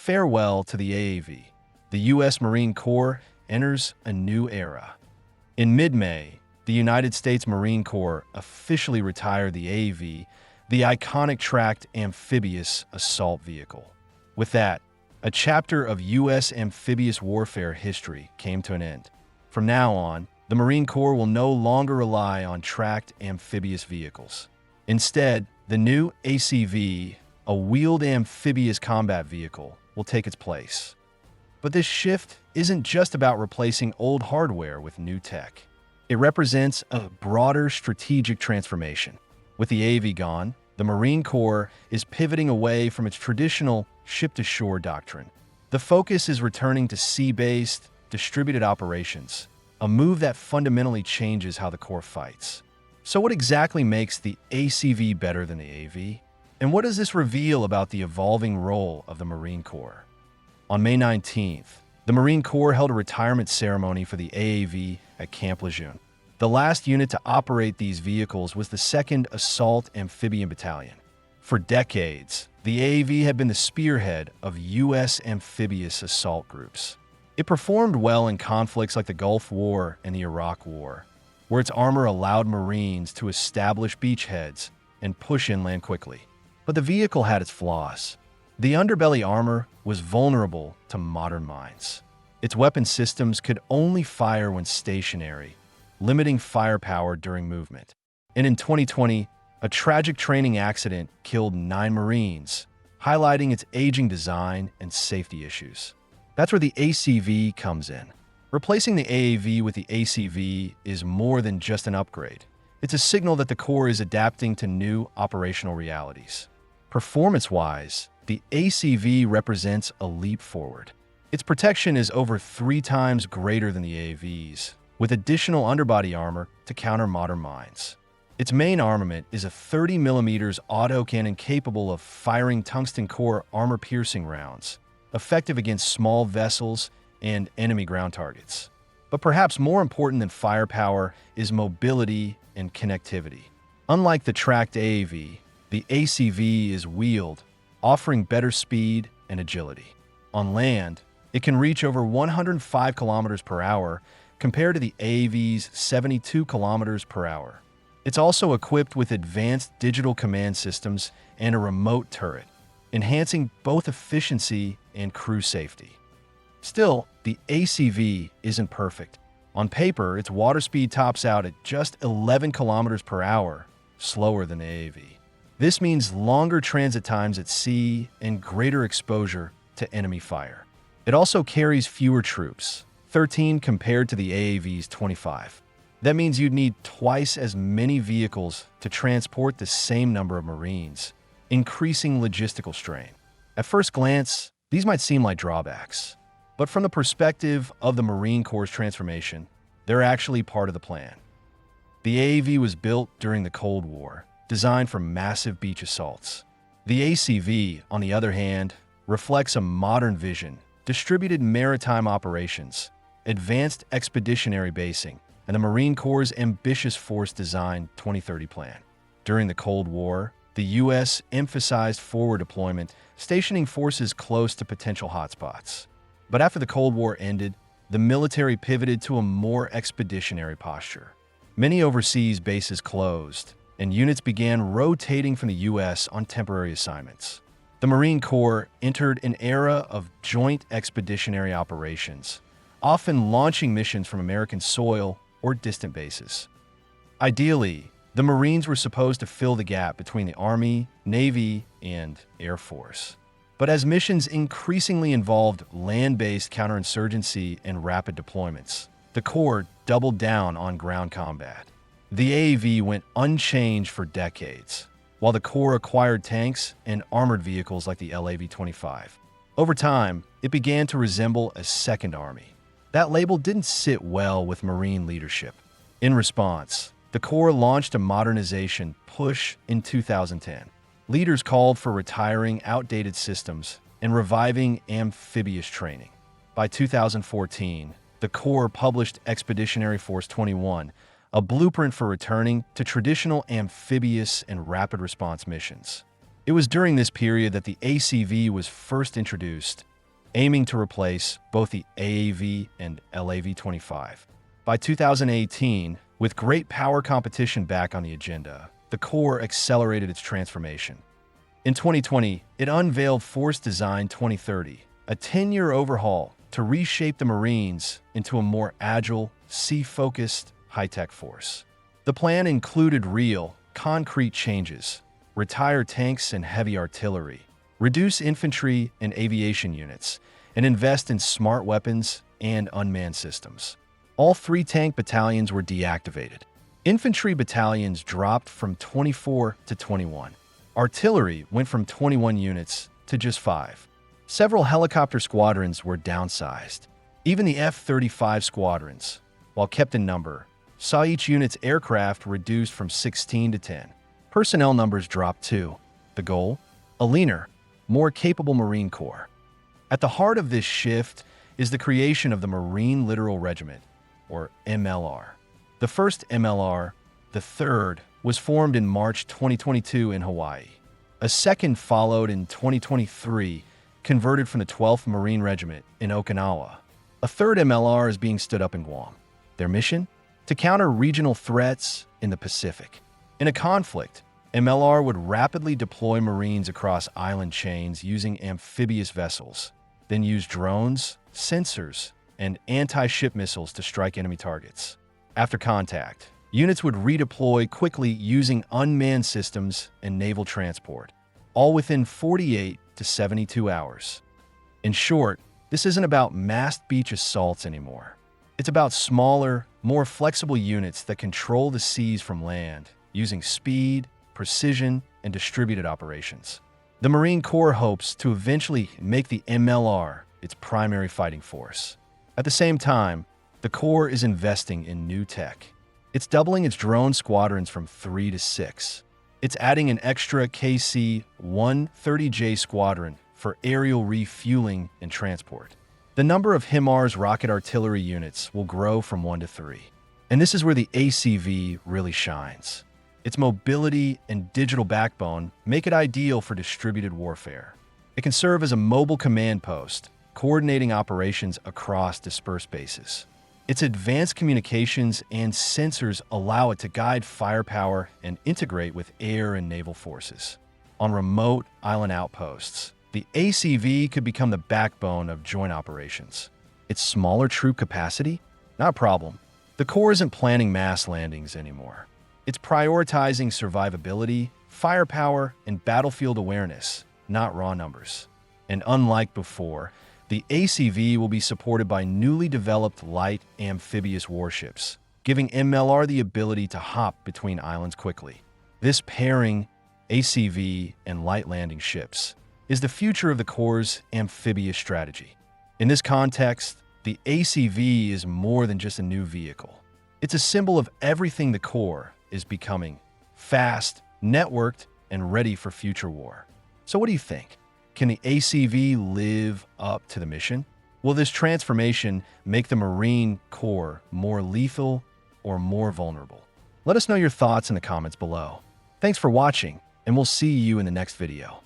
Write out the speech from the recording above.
Farewell to the AAV. The U.S. Marine Corps enters a new era. In mid-May, the United States Marine Corps officially retired the AAV, the iconic tracked amphibious assault vehicle. With that, a chapter of U.S. amphibious warfare history came to an end. From now on, the Marine Corps will no longer rely on tracked amphibious vehicles. Instead, the new ACV, a wheeled amphibious combat vehicle, will take its place. But this shift isn't just about replacing old hardware with new tech. It represents a broader strategic transformation. With the AAV gone, the Marine Corps is pivoting away from its traditional ship-to-shore doctrine. The focus is returning to sea-based, distributed operations, a move that fundamentally changes how the Corps fights. So what exactly makes the ACV better than the AAV? And what does this reveal about the evolving role of the Marine Corps? On May 19th, the Marine Corps held a retirement ceremony for the AAV at Camp Lejeune. The last unit to operate these vehicles was the 2nd Assault Amphibian Battalion. For decades, the AAV had been the spearhead of U.S. amphibious assault groups. It performed well in conflicts like the Gulf War and the Iraq War, where its armor allowed Marines to establish beachheads and push inland quickly. But the vehicle had its flaws. The underbelly armor was vulnerable to modern mines. Its weapon systems could only fire when stationary, limiting firepower during movement. And in 2020, a tragic training accident killed 9 Marines, highlighting its aging design and safety issues. That's where the ACV comes in. Replacing the AAV with the ACV is more than just an upgrade. It's a signal that the Corps is adapting to new operational realities. Performance-wise, the ACV represents a leap forward. Its protection is over 3 times greater than the AAV's, with additional underbody armor to counter modern mines. Its main armament is a 30mm autocannon capable of firing tungsten core armor-piercing rounds, effective against small vessels and enemy ground targets. But perhaps more important than firepower is mobility and connectivity. Unlike the tracked AAV, the ACV is wheeled, offering better speed and agility. On land, it can reach over 105 kilometers per hour compared to the AAV's 72 kilometers per hour. It's also equipped with advanced digital command systems and a remote turret, enhancing both efficiency and crew safety. Still, the ACV isn't perfect. On paper, its water speed tops out at just 11 kilometers per hour, slower than the AAV. This means longer transit times at sea and greater exposure to enemy fire. It also carries fewer troops, 13 compared to the AAV's 25. That means you'd need twice as many vehicles to transport the same number of Marines, increasing logistical strain. At first glance, these might seem like drawbacks, but from the perspective of the Marine Corps' transformation, they're actually part of the plan. The AAV was built during the Cold War, designed for massive beach assaults. The ACV, on the other hand, reflects a modern vision, distributed maritime operations, advanced expeditionary basing, and the Marine Corps' ambitious Force Design 2030 plan. During the Cold War, the U.S. emphasized forward deployment, stationing forces close to potential hotspots. But after the Cold War ended, the military pivoted to a more expeditionary posture. Many overseas bases closed, and units began rotating from the U.S. on temporary assignments. The Marine Corps entered an era of joint expeditionary operations, often launching missions from American soil or distant bases. Ideally, the Marines were supposed to fill the gap between the Army, Navy, and Air Force. But as missions increasingly involved land-based counterinsurgency and rapid deployments, the Corps doubled down on ground combat. The AAV went unchanged for decades, while the Corps acquired tanks and armored vehicles like the LAV-25. Over time, it began to resemble a second army. That label didn't sit well with Marine leadership. In response, the Corps launched a modernization push in 2010. Leaders called for retiring outdated systems and reviving amphibious training. By 2014, the Corps published Expeditionary Force 21, a blueprint for returning to traditional amphibious and rapid response missions. It was during this period that the ACV was first introduced aiming to replace both the AAV and LAV-25. By 2018, with great power competition back on the agenda, the Corps accelerated its transformation. In 2020, it unveiled Force Design 2030, a 10-year overhaul to reshape the Marines into a more agile, sea-focused, high-tech force. The plan included real, concrete changes: retire tanks and heavy artillery, reduce infantry and aviation units, and invest in smart weapons and unmanned systems. All 3 tank battalions were deactivated. Infantry battalions dropped from 24 to 21. Artillery went from 21 units to just 5. Several helicopter squadrons were downsized. Even the F-35 squadrons, while kept in number, saw each unit's aircraft reduced from 16 to 10. Personnel numbers dropped too. The goal? A leaner, more capable Marine Corps. At the heart of this shift is the creation of the Marine Littoral Regiment, or MLR. The first MLR, the third, was formed in March 2022 in Hawaii. A second followed in 2023, converted from the 12th Marine Regiment in Okinawa. A third MLR is being stood up in Guam. Their mission? To counter regional threats in the Pacific. In a conflict, MLR would rapidly deploy Marines across island chains using amphibious vessels, then use drones, sensors, and anti-ship missiles to strike enemy targets. After contact, units would redeploy quickly using unmanned systems and naval transport, all within 48 to 72 hours. In short, this isn't about massed beach assaults anymore. It's about smaller, more flexible units that control the seas from land, using speed, precision, and distributed operations. The Marine Corps hopes to eventually make the MLR its primary fighting force. At the same time, the Corps is investing in new tech. It's doubling its drone squadrons from 3 to 6. It's adding an extra KC-130J squadron for aerial refueling and transport. The number of HIMARS rocket artillery units will grow from 1 to 3. And this is where the ACV really shines. Its mobility and digital backbone make it ideal for distributed warfare. It can serve as a mobile command post, coordinating operations across dispersed bases. Its advanced communications and sensors allow it to guide firepower and integrate with air and naval forces. On remote island outposts, the ACV could become the backbone of joint operations. Its smaller troop capacity? Not a problem. The Corps isn't planning mass landings anymore. It's prioritizing survivability, firepower, and battlefield awareness, not raw numbers. And unlike before, the ACV will be supported by newly developed light amphibious warships, giving MLR the ability to hop between islands quickly. This pairing, ACV and light landing ships, is the future of the Corps' amphibious strategy. In this context, the ACV is more than just a new vehicle. It's a symbol of everything the Corps is becoming: fast, networked, and ready for future war. So what do you think? Can the ACV live up to the mission? Will this transformation make the Marine Corps more lethal or more vulnerable? Let us know your thoughts in the comments below. Thanks for watching, and we'll see you in the next video.